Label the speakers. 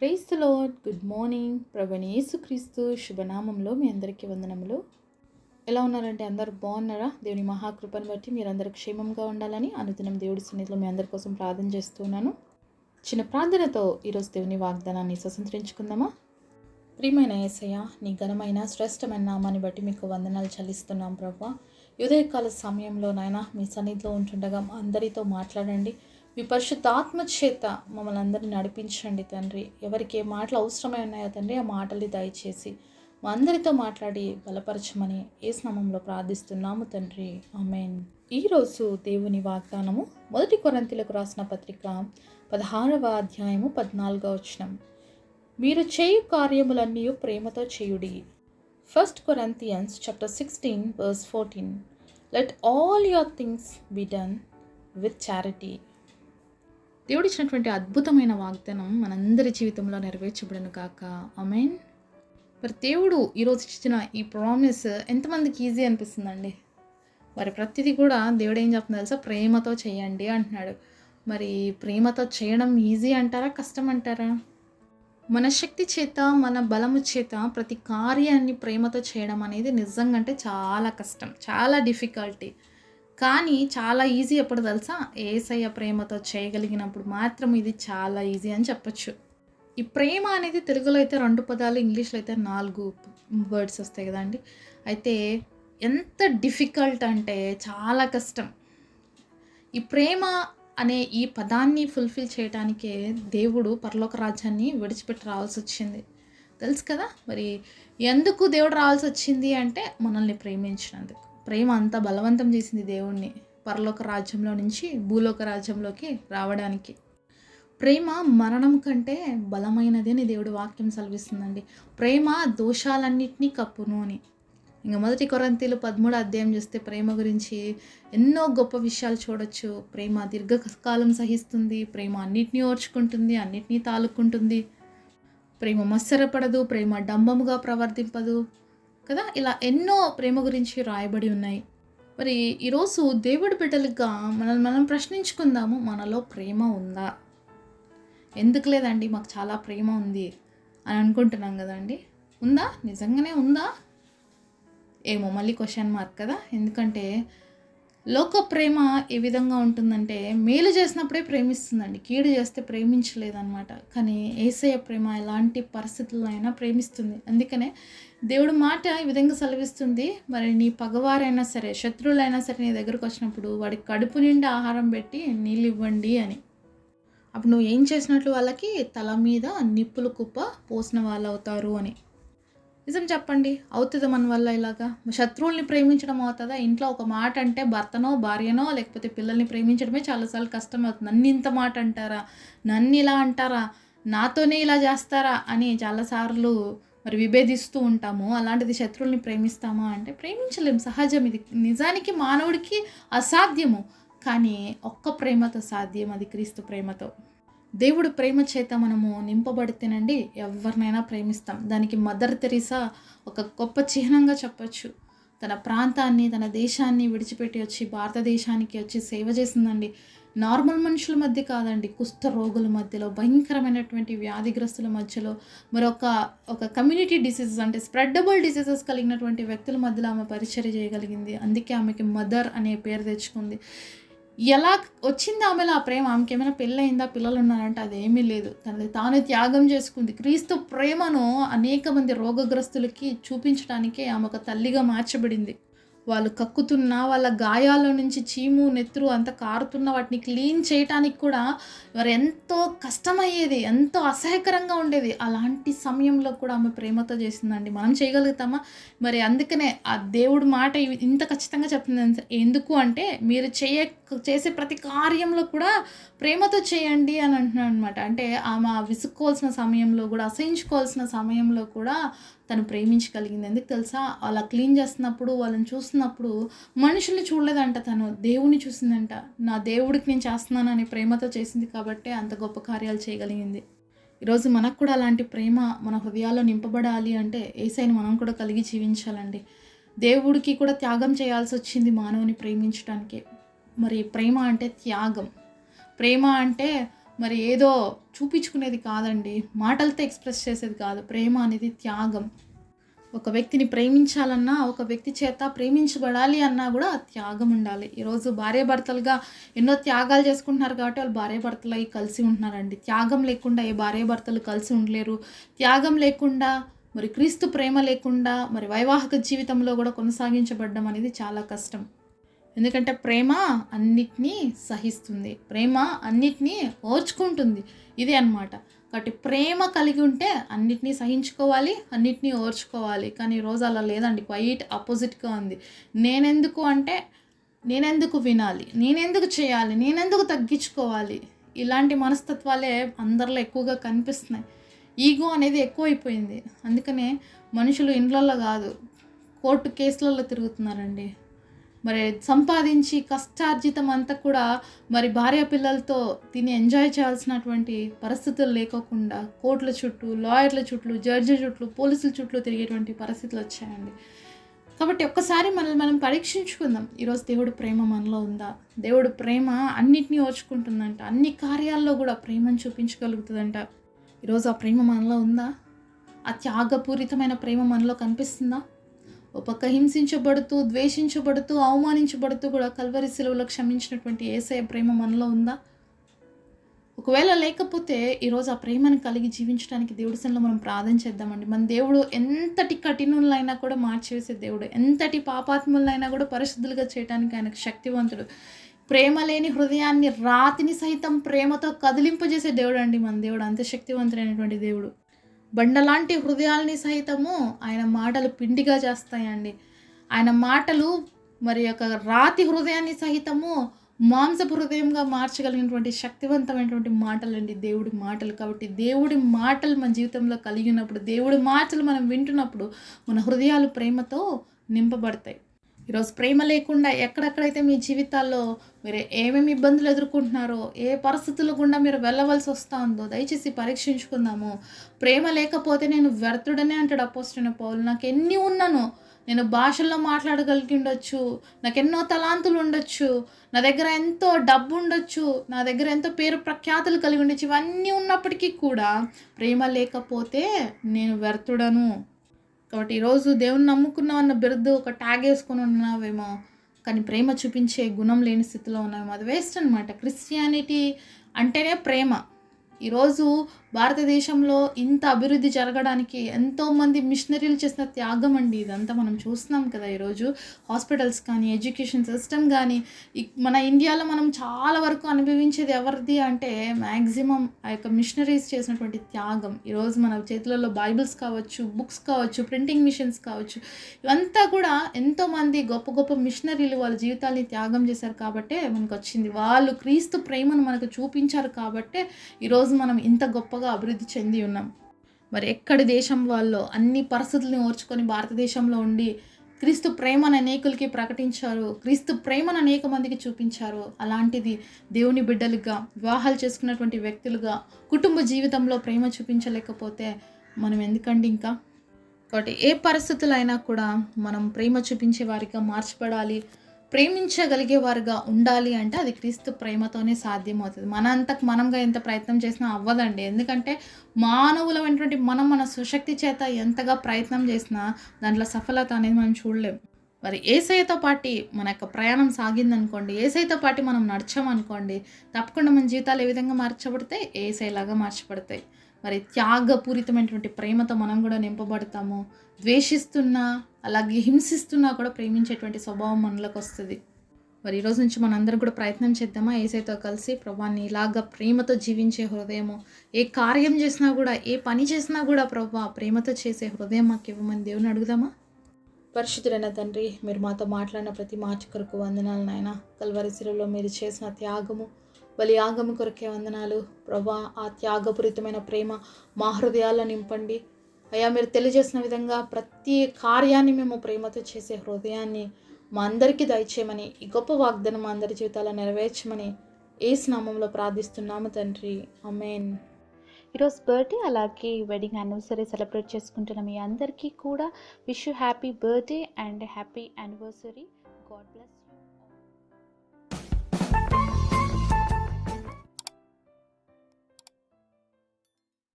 Speaker 1: Praise the Lord. Good morning. ప్రభువైన యేసుక్రీస్తు శుభనామంలో మీ అందరికీ వందనములు. ఎలా ఉన్నారంటే అందరూ బాగున్నారా? దేవుని మహాకృపను బట్టి మీరందరూ క్షేమంగా ఉండాలని అనుదినం దేవుడి సన్నిధిలో మీ అందరి కోసం ప్రార్థన చేస్తున్నాను. చిన్న ప్రార్థనతో ఈరోజు దేవుని వాగ్దానాన్ని స్వతంత్రించుకుందామా? ప్రియమైన యేసయ్య, నీ ఘనమైన శ్రేష్టమైన నామాన్ని బట్టి మీకు వందనాలు చెల్లిస్తున్నాం ప్రభువా. ఉదయకాల సమయంలో నాయన మీ సన్నిధిలో ఉంటుండగా మా అందరితో మాట్లాడండి. మీ పరిశుద్ధ ఆత్మ చేత మమ్మల్ని అందరినీ నడిపించండి తండ్రి. ఎవరికి ఏ మాటలు అవసరమై ఉన్నాయో తండ్రి, ఆ మాటల్ని దయచేసి మా అందరితో మాట్లాడి బలపరచమని యేసు నామములో ప్రార్థిస్తున్నాము తండ్రి. ఆమేన్. ఈరోజు దేవుని వాగ్దానము 1 కొరింథీయులకు రాసిన పత్రిక 16వ అధ్యాయము 14వ వచనం. మీరు చేయు కార్యములన్నీ ప్రేమతో చేయుడి. 1 Corinthians chapter 16 verse 14. Let all your things be done with charity. దేవుడు ఇచ్చినటువంటి అద్భుతమైన వాగ్దానం మనందరి జీవితంలో నెరవేర్చబడను కాక. ఆమేన్. మరి దేవుడు ఈరోజు ఇచ్చిన ఈ ప్రామిస్ ఎంతమందికి ఈజీ అనిపిస్తుందండి? మరి ప్రతిదీ కూడా దేవుడు ఏం చెప్తుంది తెలుసా? ప్రేమతో చేయండి అంటున్నాడు. మరి ప్రేమతో చేయడం ఈజీ అంటారా, కష్టం అంటారా? మన శక్తి చేత, మన బలము చేత ప్రతి కార్యాన్ని ప్రేమతో చేయడం అనేది నిజంగా అంటే చాలా కష్టం, చాలా డిఫికల్టీ. కానీ చాలా ఈజీ ఎప్పుడు తెలుసా? యేసయ్య ప్రేమతో చేయగలిగినప్పుడు మాత్రం ఇది చాలా ఈజీ అని చెప్పచ్చు. ఈ ప్రేమ అనేది తెలుగులో అయితే 2 పదాలు, ఇంగ్లీష్లో అయితే 4 వర్డ్స్ వస్తాయి కదండి. అయితే ఎంత డిఫికల్ట్ అంటే చాలా కష్టం. ఈ ప్రేమ అనే ఈ పదాన్ని ఫుల్ఫిల్ చేయడానికే దేవుడు పరలోక రాజ్యాన్ని విడిచిపెట్టి రావాల్సి వచ్చింది. తెలుసు కదా? మరి ఎందుకు దేవుడు రావాల్సి వచ్చింది అంటే మనల్ని ప్రేమించినందుకు. ప్రేమ అంతా బలవంతం చేసింది దేవుణ్ణి పరలోక రాజ్యంలో నుంచి భూలోక రాజ్యంలోకి రావడానికి. ప్రేమ మరణం కంటే బలమైనది అని దేవుడు వాక్యం సెలవిస్తుందండి. ప్రేమ దోషాలన్నింటినీ కప్పును అని. ఇంకా 1 కొరింథీయులు 13వ అధ్యాయం చూస్తే ప్రేమ గురించి ఎన్నో గొప్ప విషయాలు చూడొచ్చు. ప్రేమ దీర్ఘకాలం సహిస్తుంది, ప్రేమ అన్నిటినీ ఓర్చుకుంటుంది, అన్నిటినీ తాలుకుంటుంది, ప్రేమ మత్సరపడదు, ప్రేమ డంబముగా ప్రవర్తింపదు కదా. ఇలా ఎన్నో ప్రేమ గురించి రాయబడి ఉన్నాయి. మరి ఈరోజు దేవుడి బిడ్డలుగా మనం ప్రశ్నించుకుందాము, మనలో ప్రేమ ఉందా? ఎందుకు లేదండి, మాకు చాలా ప్రేమ ఉంది అని అనుకుంటున్నాం కదండి. ఉందా? నిజంగానే ఉందా? ఏమో మళ్ళీ క్వశ్చన్ మార్క్ కదా. ఎందుకంటే లోక ప్రేమ ఏ విధంగా ఉంటుందంటే మేలు చేసినప్పుడే ప్రేమిస్తుందండి, కీడు చేస్తే ప్రేమించలేదన్నమాట. కానీ యేసయ్య ప్రేమ ఎలాంటి పరిస్థితుల్లో అయినా ప్రేమిస్తుంది. అందుకనే దేవుడు మాట ఈ విధంగా సెలవిస్తుంది, మరి నీ పగవారైనా సరే, శత్రువులైనా సరే నీ దగ్గరకు వచ్చినప్పుడు వాడికి కడుపు నిండా ఆహారం పెట్టి నీళ్ళు ఇవ్వండి అని. అప్పుడు నువ్వు ఏం చేసినట్లు వాళ్ళకి తల మీద నిప్పులు కుప్ప పోసిన వాళ్ళు అవుతారు అని. నిజం చెప్పండి, అవుతుందా మన వల్ల ఇలాగా? శత్రువుల్ని ప్రేమించడం అవుతుందా? ఇంట్లో ఒక మాట అంటే భర్తనో భార్యనో లేకపోతే పిల్లల్ని ప్రేమించడమే చాలాసార్లు కష్టం అవుతుంది. నన్ను ఇంత మాట అంటారా, నన్ను ఇలా అంటారా, నాతోనే ఇలా చేస్తారా అని చాలాసార్లు మరి విభేదిస్తూ ఉంటాము. అలాంటిది శత్రువుల్ని ప్రేమిస్తామా అంటే ప్రేమించలేం, సహజం. ఇది నిజానికి మానవుడికి అసాధ్యము. కానీ ఒక్క ప్రేమతో సాధ్యం, అది క్రీస్తు ప్రేమతో. దేవుడు ప్రేమ చేత మనము నింపబడితేనండి ఎవరినైనా ప్రేమిస్తాం. దానికి మదర్ తెరీసా ఒక గొప్ప చిహ్నంగా చెప్పచ్చు. తన ప్రాంతాన్ని, తన దేశాన్ని విడిచిపెట్టి వచ్చి భారతదేశానికి వచ్చి సేవ చేసిందండి. నార్మల్ మనుషుల మధ్య కాదండి, కుష్ఠ రోగుల మధ్యలో, భయంకరమైనటువంటి వ్యాధిగ్రస్తుల మధ్యలో, ఒక కమ్యూనిటీ డిసీజెస్ అంటే స్ప్రెడబుల్ డిసీజెస్ కలిగినటువంటి వ్యక్తుల మధ్యలో ఆమె పరిచర్య చేయగలిగింది. అందుకే ఆమెకి మదర్ అనే పేరు తెచ్చుకుంది. ఎలా వచ్చింది ఆమెలో ఆ ప్రేమ? ఆమెకి ఏమైనా పెళ్ళయిందా, పిల్లలు ఉన్నారంటే అదేమీ లేదు. తాను త్యాగం చేసుకుంది. క్రీస్తు ప్రేమను అనేక మంది రోగగ్రస్తులకి చూపించడానికే ఆమె ఒక తల్లిగా మార్చబడింది. వాళ్ళు కక్కుతున్న వాళ్ళ గాయాల నుంచి చీము నెత్తురు అంత కారుతున్న వాటిని క్లీన్ చేయటానికి కూడా మరి ఎంతో కష్టమయ్యేది, ఎంతో అసహ్యకరంగా ఉండేది. అలాంటి సమయంలో కూడా ఆమె ప్రేమతో చేసిందండి. మనం చేయగలుగుతామా? మరి అందుకనే ఆ దేవుడు మాట ఇంత ఖచ్చితంగా చెప్తుంది. ఎందుకు అంటే మీరు చేసే ప్రతి కార్యంలో కూడా ప్రేమతో చేయండి అని అంటున్నాడు అనమాట. అంటే ఆమె విసుక్కోవాల్సిన సమయంలో కూడా, అసహించుకోవాల్సిన సమయంలో కూడా తను ప్రేమించగలిగింది. ఎందుకు తెలుసా? అలా క్లీన్ చేస్తున్నప్పుడు, వాళ్ళని చూస్తున్నప్పుడు మనుషుల్ని చూడలేదంట, తను దేవుని చూసిందంట. నా దేవుడికి నేను చేస్తున్నాను అని ప్రేమతో చేసింది కాబట్టి అంత గొప్ప కార్యాలు చేయగలిగింది. ఈరోజు మనకు కూడా అలాంటి ప్రేమ మన హృదయాల్లో నింపబడాలి అంటే యేసయ్యని మనం కూడా కలిగి జీవించాలండి. దేవుడికి కూడా త్యాగం చేయాల్సి వచ్చింది మానవుని ప్రేమించడానికి. మరి ప్రేమ అంటే త్యాగం. ప్రేమ అంటే మరి ఏదో చూపించుకునేది కాదండి, మాటలతో ఎక్స్ప్రెస్ చేసేది కాదు. ప్రేమ అనేది త్యాగం. ఒక వ్యక్తిని ప్రేమించాలన్నా, ఒక వ్యక్తి చేత ప్రేమించబడాలి అన్నా కూడా త్యాగం ఉండాలి. ఈరోజు భార్యాభర్తలుగా ఎన్నో త్యాగాలు చేసుకుంటున్నారు కాబట్టి వాళ్ళు భార్యాభర్తలు అయి కలిసి ఉంటున్నారండి. త్యాగం లేకుండా ఏ భార్యాభర్తలు కలిసి ఉండలేరు. త్యాగం లేకుండా, మరి క్రీస్తు ప్రేమ లేకుండా మరి వైవాహిక జీవితంలో కూడా కొనసాగించబడడం అనేది చాలా కష్టం. ఎందుకంటే ప్రేమ అన్నిటినీ సహిస్తుంది, ప్రేమ అన్నిటినీ ఓర్చుకుంటుంది. ఇదే అన్నమాట. కాబట్టి ప్రేమ కలిగి ఉంటే అన్నిటినీ సహించుకోవాలి, అన్నిటినీ ఓర్చుకోవాలి. కానీ ఈరోజు అలా లేదండి, క్వైట్ ఆపోజిట్గా ఉంది. నేనెందుకు వినాలి, నేనెందుకు చేయాలి, నేనెందుకు తగ్గించుకోవాలి, ఇలాంటి మనస్తత్వాలే అందరిలో ఎక్కువగా కనిపిస్తున్నాయి. ఈగో అనేది ఎక్కువైపోయింది. అందుకనే మనుషులు ఇండ్లల్లో కాదు, కోర్టు కేసులలో తిరుగుతున్నారండి. మరి సంపాదించి కష్టార్జితం అంతా కూడా మరి భార్య పిల్లలతో తిని ఎంజాయ్ చేయాల్సినటువంటి పరిస్థితులు లేకోకుండా కోర్టుల చుట్టూ, లాయర్ల చుట్టూ, జడ్జి చుట్టూ, పోలీసుల చుట్టూ తిరిగేటువంటి పరిస్థితులు వచ్చాయండి. కాబట్టి ఒక్కసారి మనల్ని మనం పరీక్షించుకుందాం. ఈరోజు దేవుడు ప్రేమ మనలో ఉందా? దేవుడు ప్రేమ అన్నిటినీ ఓర్చుకుంటుందంట, అన్ని కార్యాల్లో కూడా ప్రేమను చూపించగలుగుతుందంట. ఈరోజు ఆ ప్రేమ మనలో ఉందా? ఆ త్యాగపూరితమైన ప్రేమ మనలో కనిపిస్తుందా? ఒక పక్క హింసించబడుతూ, ద్వేషించబడుతూ, అవమానించబడుతూ కూడా కల్వరి శిలువలో క్షమించినటువంటి యేసయ్య ప్రేమ మనలో ఉందా? ఒకవేళ లేకపోతే ఈరోజు ఆ ప్రేమను కలిగి జీవించడానికి దేవుడి సన్నిధిలో మనం ప్రార్థన చేద్దామండి. మన దేవుడు ఎంతటి కఠినులైనా కూడా మార్చివేసే దేవుడు, ఎంతటి పాపాత్ములైనా కూడా పరిశుద్ధులుగా చేయడానికి ఆయనకు శక్తివంతుడు. ప్రేమ లేని హృదయాన్ని, రాతిని సైతం ప్రేమతో కదిలింపజేసే దేవుడు అండి మన దేవుడు. అంత శక్తివంతుడైనటువంటి దేవుడు. బండలాంటి హృదయాల్ని సైతము ఆయన మాటలు పిండిగా చేస్తాయండి. ఆయన మాటలు మరి యొక్క రాతి హృదయాన్ని సహితము మాంసపు హృదయంగా మార్చగలిగినటువంటి శక్తివంతమైనటువంటి మాటలండి దేవుడి మాటలు. కాబట్టి దేవుడి మాటలు మన జీవితంలో కలిగినప్పుడు, దేవుడి మాటలు మనం వింటున్నప్పుడు మన హృదయాలు ప్రేమతో నింపబడతాయి. ఈరోజు ప్రేమ లేకుండా ఎక్కడెక్కడైతే మీ జీవితాల్లో మీరు ఏమేమి ఇబ్బందులు ఎదుర్కొంటున్నారో, ఏ పరిస్థితుల గుండా మీరు వెళ్ళవలసి వస్తుందో దయచేసి పరీక్షించుకుందాము. ప్రేమ లేకపోతే నేను వ్యర్థుడనే అంటాడు అపోస్తలుడైన పౌలు. నాకు ఎన్ని ఉన్నానో, నేను భాషల్లో మాట్లాడగలిగి ఉండొచ్చు, నాకు ఎన్నో తలాంతులు ఉండొచ్చు, నా దగ్గర ఎంతో డబ్బు ఉండొచ్చు, నా దగ్గర ఎంతో పేరు ప్రఖ్యాతులు కలిగి ఉండొచ్చు, ఇవన్నీ ఉన్నప్పటికీ కూడా ప్రేమ లేకపోతే నేను వ్యర్థుడను. కాబట్టి ఈరోజు దేవుని నమ్ముకున్నావు అన్న బిరుదు ఒక ట్యాగ్ వేసుకొని ఉన్నావేమో, కానీ ప్రేమ చూపించే గుణం లేని స్థితిలో ఉన్నావేమో, అది వేస్ట్ అనమాట. క్రిస్టియానిటీ అంటేనే ప్రేమ. ఈరోజు భారతదేశంలో ఇంత అభివృద్ధి జరగడానికి ఎంతోమంది మిషనరీలు చేసిన త్యాగం అండి ఇదంతా మనం చూస్తున్నాం కదా. ఈరోజు హాస్పిటల్స్ కానీ, ఎడ్యుకేషన్ సిస్టమ్ కానీ, మన ఇండియాలో మనం చాలా వరకు అనుభవించేది ఎవరిది అంటే మ్యాక్సిమం ఆ యొక్క మిషనరీస్ చేసినటువంటి త్యాగం. ఈరోజు మన చేతులలో బైబిల్స్ కావచ్చు, బుక్స్ కావచ్చు, ప్రింటింగ్ మిషన్స్ కావచ్చు, ఇవంతా కూడా ఎంతోమంది గొప్ప గొప్ప మిషనరీలు వాళ్ళ జీవితాన్ని త్యాగం చేశారు కాబట్టే మనకు వచ్చింది. వాళ్ళు క్రీస్తు ప్రేమను మనకు చూపించారు కాబట్టే ఈరోజు మనం ఇంత గొప్పగా అభివృద్ధి చెంది ఉన్నాం. మరి ఎక్కడి దేశం వాళ్ళు అన్ని పరిస్థితులను ఓర్చుకొని భారతదేశంలో ఉండి క్రీస్తు ప్రేమను అనేకులకి ప్రకటించారు, క్రీస్తు ప్రేమను అనేక మందికి చూపించారు. అలాంటిది దేవుని బిడ్డలుగా, వివాహాలు చేసుకున్నటువంటి వ్యక్తులుగా కుటుంబ జీవితంలో ప్రేమ చూపించలేకపోతే మనం ఎందుకండి ఇంకా? కాబట్టి ఏ పరిస్థితులైనా కూడా మనం ప్రేమ చూపించే వారిగా మార్చబడాలి, ప్రేమించగలిగే వారుగా ఉండాలి అంటే అది క్రీస్తు ప్రేమతోనే సాధ్యమవుతుంది. మనంతకు మనంగా ఎంత ప్రయత్నం చేసినా అవ్వదండి. ఎందుకంటే మానవులమైనటువంటి మనం మన సుశక్తి చేత ఎంతగా ప్రయత్నం చేసినా దాంట్లో సఫలత అనేది మనం చూడలేం. మరి యేసయ్యతో పాటు మన యొక్క ప్రయాణం సాగిందనుకోండి, యేసయ్యతో పాటు మనం నడిచామనుకోండి, తప్పకుండా మన జీవితాలు ఏ విధంగా మార్చబడతాయి? యేసయ్యలాగా మార్చబడతాయి. మరి త్యాగపూరితమైనటువంటి ప్రేమతో మనం కూడా నింపబడతాము. ద్వేషిస్తున్నా, అలాగే హింసిస్తున్నా కూడా ప్రేమించేటువంటి స్వభావం మనలోకి వస్తుంది. మరి ఈరోజు నుంచి మనందరం కూడా ప్రయత్నం చేద్దామా? యేసయ్యతో కలిసి ప్రభువాన్ని ఇలాగా ప్రేమతో జీవించే హృదయము, ఏ కార్యం చేసినా కూడా, ఏ పని చేసినా కూడా ప్రభువా ప్రేమతో చేసే హృదయం మాకు ఇవ్వమని దేవుని అడుగుదామా? పరిశుద్ధుడైన తండ్రి, మీరు మాతో మాట్లాడిన ప్రతి మాట కొరకు వందనాలు నాయన. కల్వరి శిలువలో మీరు చేసిన త్యాగము, బలియాగము కొరకే వందనాలు ప్రభువా. ఆ త్యాగపూరితమైన ప్రేమ మా హృదయాల్లో నింపండి అయ్యా. మీరు తెలియజేసిన విధంగా ప్రతి కార్యాన్ని మేము ప్రేమతో చేసే హృదయాన్ని మా అందరికీ దయచేయమని, ఈ గొప్ప వాగ్దానం మా అందరి జీవితాల్లో నెరవేర్చమని యేసు నామములో ప్రార్థిస్తున్నాము తండ్రి, ఆమేన్. ఈరోజు బర్త్డే అలాగే వెడ్డింగ్ యానివర్సరీ సెలబ్రేట్ చేసుకుంటున్న మీ అందరికీ కూడా wish you happy birthday and happy anniversary. God bless.